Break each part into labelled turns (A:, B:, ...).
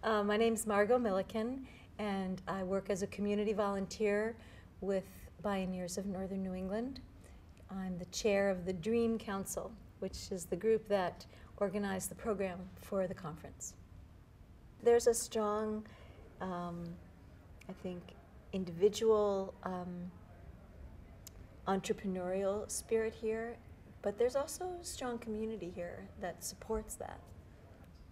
A: My name's Margot Milliken, and I work as a community volunteer with Bioneers of Northern New England. I'm the chair of the Dream Council, which is the group that organized the program for the conference. There's a strong, I think, individual entrepreneurial spirit here, but there's also a strong community here that supports that.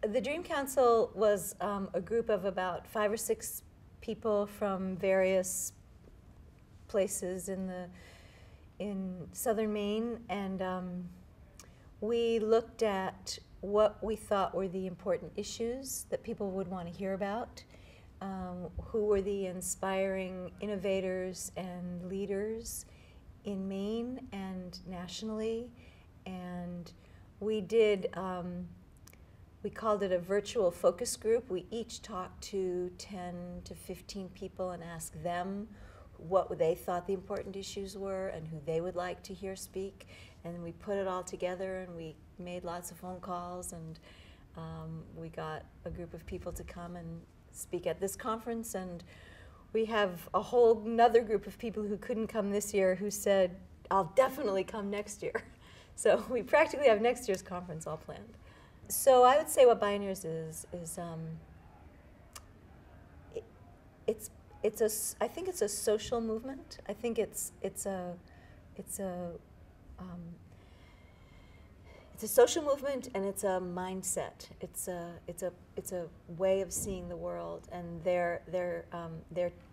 A: The Dream Council was a group of about 5 or 6 people from various places in southern Maine, and we looked at what we thought were the important issues that people would want to hear about, who were the inspiring innovators and leaders in Maine and nationally, and we did, we called it a virtual focus group. We each talked to 10 to 15 people and asked them what they thought the important issues were and who they would like to hear speak, and we put it all together and we made lots of phone calls, and we got a group of people to come and speak at this conference, and we have a whole nother group of people who couldn't come this year who said, I'll definitely come next year. So we practically have next year's conference all planned. So I would say what Bioneers is I think it's a social movement. I think it's a social movement, and it's a mindset. It's a way of seeing the world, and their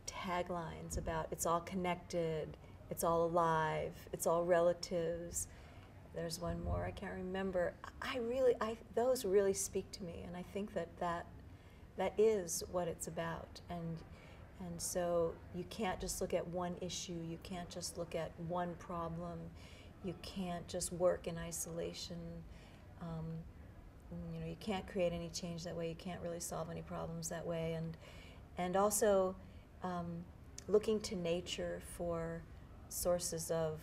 A: taglines about it's all connected, it's all alive, it's all relatives. There's one more I can't remember. Those really speak to me, and I think that is what it's about. And so you can't just look at one issue. You can't just look at one problem. You can't just work in isolation. You know, you can't create any change that way. You can't really solve any problems that way. And also looking to nature for sources of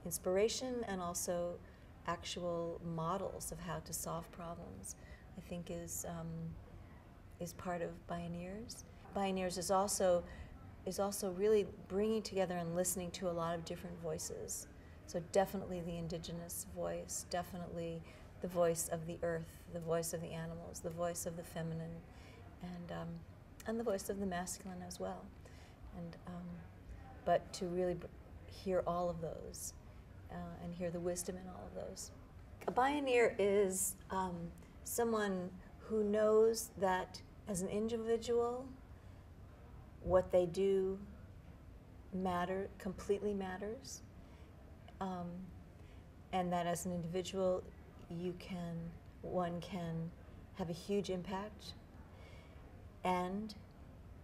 A: inspiration and also actual models of how to solve problems, I think is part of Bioneers. Bioneers is also really bringing together and listening to a lot of different voices. So definitely the indigenous voice, definitely the voice of the earth, the voice of the animals, the voice of the feminine, and the voice of the masculine as well. And but to really hear all of those and hear the wisdom in all of those. A Bioneer is someone who knows that as an individual, what they do completely matters, and that as an individual, one can have a huge impact, and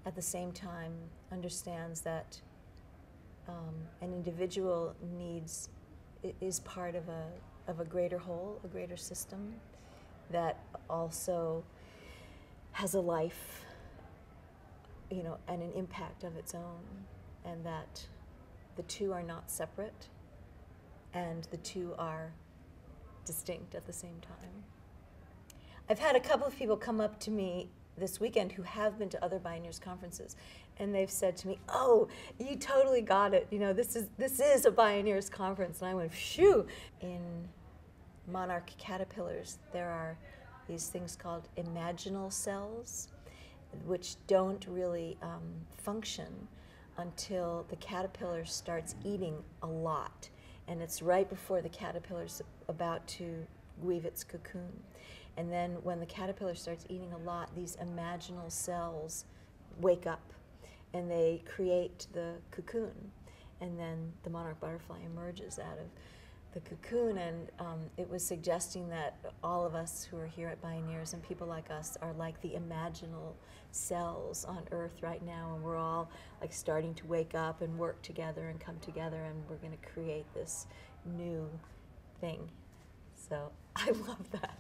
A: at the same time understands that an individual is part of a greater whole, a greater system that also has a life, you know, and an impact of its own, and that the two are not separate, and the two are distinct at the same time. I've had a couple of people come up to me this weekend who have been to other Bioneers conferences, and they've said to me, "Oh, you totally got it. You know, this is a Bioneers conference." And I went, "Phew!" In monarch caterpillars, there are these things called imaginal cells, which don't really function until the caterpillar starts eating a lot. And it's right before the caterpillar's about to weave its cocoon. And then when the caterpillar starts eating a lot, these imaginal cells wake up and they create the cocoon. And then the monarch butterfly emerges out of the cocoon, and it was suggesting that all of us who are here at Bioneers and people like us are like the imaginal cells on Earth right now, and we're all like starting to wake up and work together and come together, and we're going to create this new thing. So I love that.